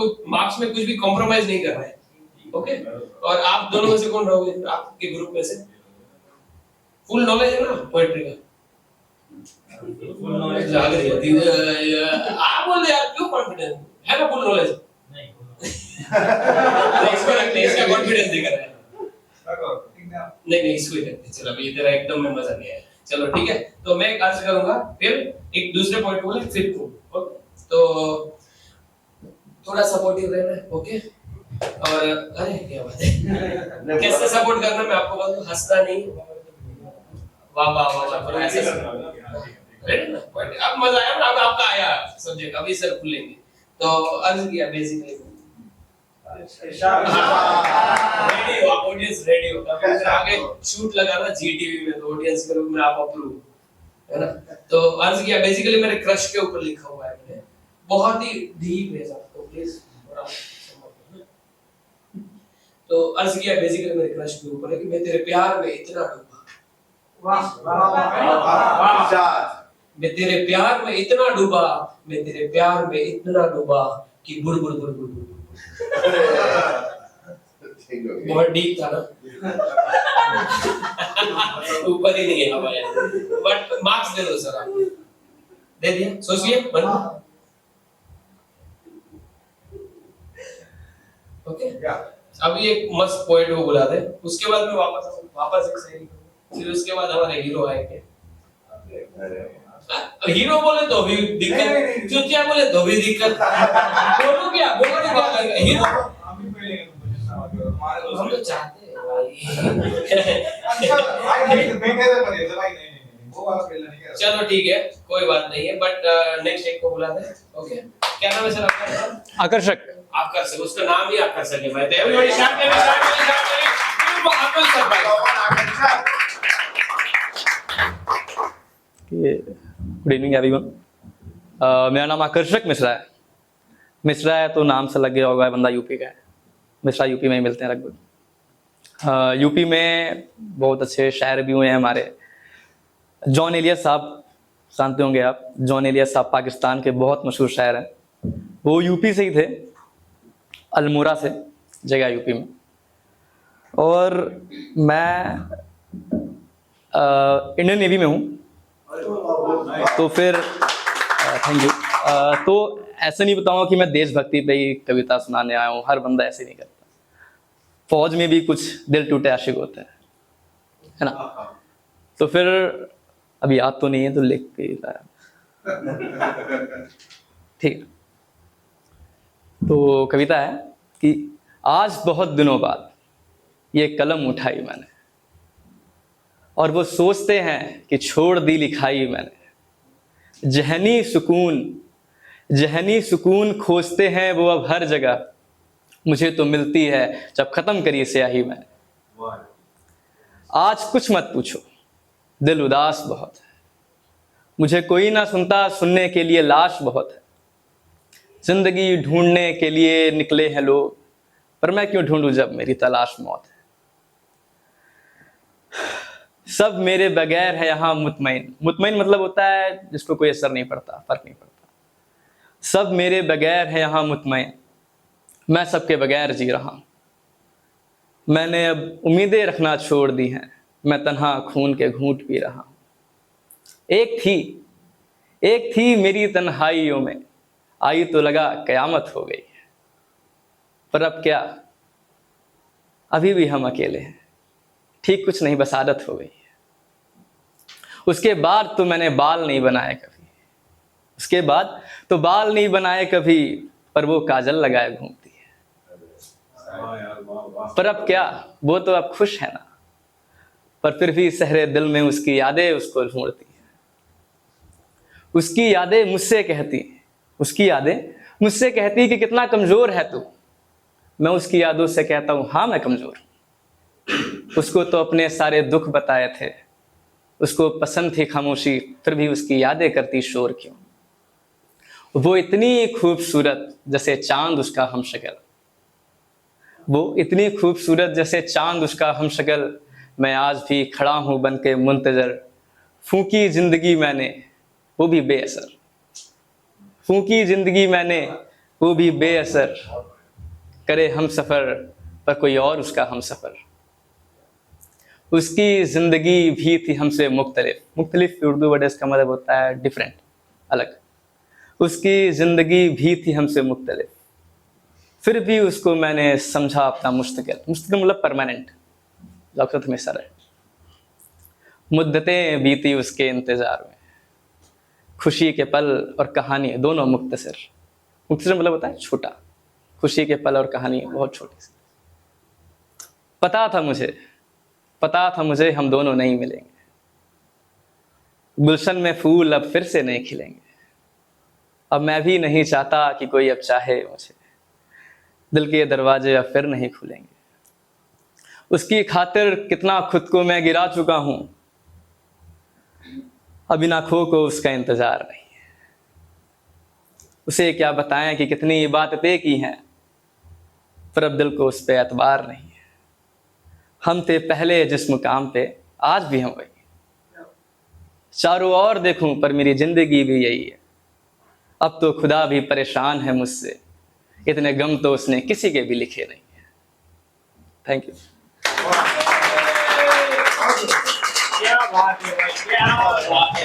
आपको मार्क्स में कुछ भी कॉम्प्रोमाइज नहीं करना है, ओके। और आप दोनों में से कौन रहोगे आपके ग्रुप में से? फुल नॉलेज है ना पोएट्री का? फुल नॉलेज आ गई आप बोल दे यार, क्यों कॉन्फिडेंस है ना? फुल नॉलेज नहीं इसको रखते हैं, इसका कॉन्फिडेंस दिख रहा है। नहीं इसको ही रखते हैं। चलो अभी तेरा एकदम में मजा नहीं आया। चलो ठीक है, तो मैं एक अर्ज करूंगा, फिर एक दूसरे पॉइंट बोले, फिर तुम, ओके। तो थोड़ा सपोर्टिव रहना, ओके। और अरे क्या बात है, कैसे सपोर्ट करना मैं आपको बता दूं, हंसना नहीं। वाह वाह वाह, थोड़ा ऐसे रेडी ना? अब मजा आया ना? अब आपका आया सब्जेक्ट, अभी सर खुलेंगे। तो अर्ज किया बेसिकली, रेडी हो ऑडियंस, रेडी हो, फिर आगे शूट लगाना जीटीवी में, तो ऑडियंस के रूप में आप अप्रूव, है ना? तो अर्ज किया बेसिकली मेरे क्रश के ऊपर लिखा हुआ है मैंने, बहुत ही डीप है आपको, प्लीज थोड़ा समझो। तो अर्ज किया बेसिकली मेरे क्रश के ऊपर है कि मैं तेरे प्यार में इतना डूबा, वाह वाह, मैं तेरे प्यार में इतना डूबा, मैं तेरे प्यार में इतना डूबा कि बुड़ बुड़ बुड़ बुड़ बुड़। बहुत डीप था ना? ऊपर ही नहीं है हमारे, बट मार्क्स दे दो सर, आप दे दिया, सोचिए बन। ओके, अभी एक मस्त पोएट को बुला दे, उसके बाद में वापस एक शायरी, फिर उसके बाद हमारे हीरो आएंगे। हीरो बोले तो भी दिक्कत, चुतिया बोले तो भी दिक्कत, बोलो क्या हीरो हम तो चाहते हैं चलो ठीक है, कोई बात नहीं है, बट नेक्स्ट एक को बुला दे, ओके। क्या नाम है सर आपका? आकर्षक। आकर्षक, उसका नाम ही आकर्षक है भाई। एवरीबॉडी स्टार्ट करें। Good evening everyone. मेरा नाम आकर्षक मिश्रा है। मिश्रा है तो नाम से लग गया होगा बंदा यूपी का है। मिश्रा यूपी में ही मिलते हैं लगभग। यूपी में बहुत अच्छे शायर भी हुए हैं हमारे। जॉन एलियस साहब जानते होंगे आप। जॉन एलियस साहब पाकिस्तान के बहुत मशहूर शायर हैं। वो यूपी से ही थे, अल्मोड़ा से जगह यूपी में। और मैं इंडियन नेवी में हूँ, तो फिर थैंक यू। तो ऐसे नहीं बताऊंगा कि मैं देशभक्ति पे ही कविता सुनाने आया हूँ, हर बंदा ऐसे नहीं करता। फौज में भी कुछ दिल टूटे आशिक होते हैं, है ना। तो फिर अभी याद तो नहीं है तो लिख के लाया, ठीक। तो कविता है कि आज बहुत दिनों बाद ये कलम उठाई मैंने, और वो सोचते हैं कि छोड़ दी लिखाई मैंने। जहनी सुकून खोजते हैं वो अब हर जगह, मुझे तो मिलती है जब खत्म करी स्याही मैंने। आज कुछ मत पूछो, दिल उदास बहुत है, मुझे कोई ना सुनता, सुनने के लिए लाश बहुत है। जिंदगी ढूंढने के लिए निकले हैं लोग, पर मैं क्यों ढूंढूं जब मेरी तलाश मौत है। सब मेरे बगैर है यहाँ मुतमईन। मुतमईन मतलब होता है जिसको कोई असर नहीं पड़ता, फर्क नहीं पड़ता। सब मेरे बगैर है यहाँ मुतमईन, मैं सबके बगैर जी रहा हूँ। मैंने अब उम्मीदें रखना छोड़ दी हैं, मैं तन्हा खून के घूंट पी रहा हूँ। एक थी मेरी तन्हाइयों में, आई तो लगा कयामत हो गई। पर अब क्या, अभी भी हम अकेले हैं, ठीक कुछ नहीं बस आदत हो गई है। उसके बाद तो मैंने बाल नहीं बनाए कभी, उसके बाद तो बाल नहीं बनाए कभी, पर वो काजल लगाए घूमती है। पर अब क्या, वो तो अब खुश है ना, पर फिर भी सहरे दिल में उसकी यादें उसको ढूंढती हैं। उसकी यादें मुझसे कहती कि कितना कमजोर है तू। मैं उसकी यादों से कहता हूँ हाँ मैं कमजोर हूँ। उसको तो अपने सारे दुख बताए थे, उसको पसंद थी खामोशी, फिर भी उसकी यादें करती शोर क्यों। वो इतनी खूबसूरत जैसे चांद उसका हमशक्ल, वो इतनी खूबसूरत जैसे चांद उसका हमशक्ल। मैं आज भी खड़ा हूँ बन के मुंतजर, फूकी जिंदगी मैंने वो भी बेअसर। फूकी जिंदगी मैंने वो भी बेअसर, करे हम सफ़र पर कोई और उसका हम सफ़र। उसकी ज़िंदगी भी थी हमसे मुख्तलिफ। मुख्तलिफ उर्दू वर्ड इसका मतलब होता है डिफरेंट, अलग। उसकी ज़िंदगी भी थी हमसे मुख्तलिफ, फिर भी उसको मैंने समझा अपना मुस्तकिल। मुस्तकिल मतलब परमानेंट, जो आपके साथ हमेशा रहे। मुद्दतें बीती उसके इंतज़ार में, खुशी के पल और कहानी दोनों मुख्तसर। मुख्तसर मतलब होता है छोटा, खुशी के पल और कहानी बहुत छोटी सी। पता था मुझे हम दोनों नहीं मिलेंगे, गुलशन में फूल अब फिर से नहीं खिलेंगे। अब मैं भी नहीं चाहता कि कोई अब चाहे मुझे, दिल के दरवाजे अब फिर नहीं खुलेंगे। उसकी खातिर कितना खुद को मैं गिरा चुका हूं, अब इन आँखों को उसका इंतजार नहीं है। उसे क्या बताएं कि कितनी इबादतें की हैं, पर अब दिल को उस पे एतबार नहीं है। हम थे पहले जिस मुकाम पे, आज भी हम वही। चारों ओर देखूं पर मेरी जिंदगी भी यही है। अब तो खुदा भी परेशान है मुझसे, इतने गम तो उसने किसी के भी लिखे नहीं है। Thank you. क्या बात है भाई, क्या बात है।